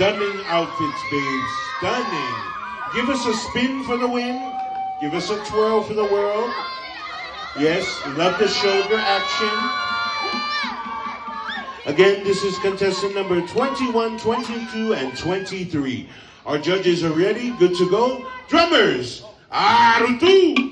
Stunning outfits, babe. Stunning. Give us a spin for the win. Give us a twirl for the world. Yes, love the shoulder action. Again, this is contestant number 21, 22, and 23. Our judges are ready, good to go. Drummers, arutu!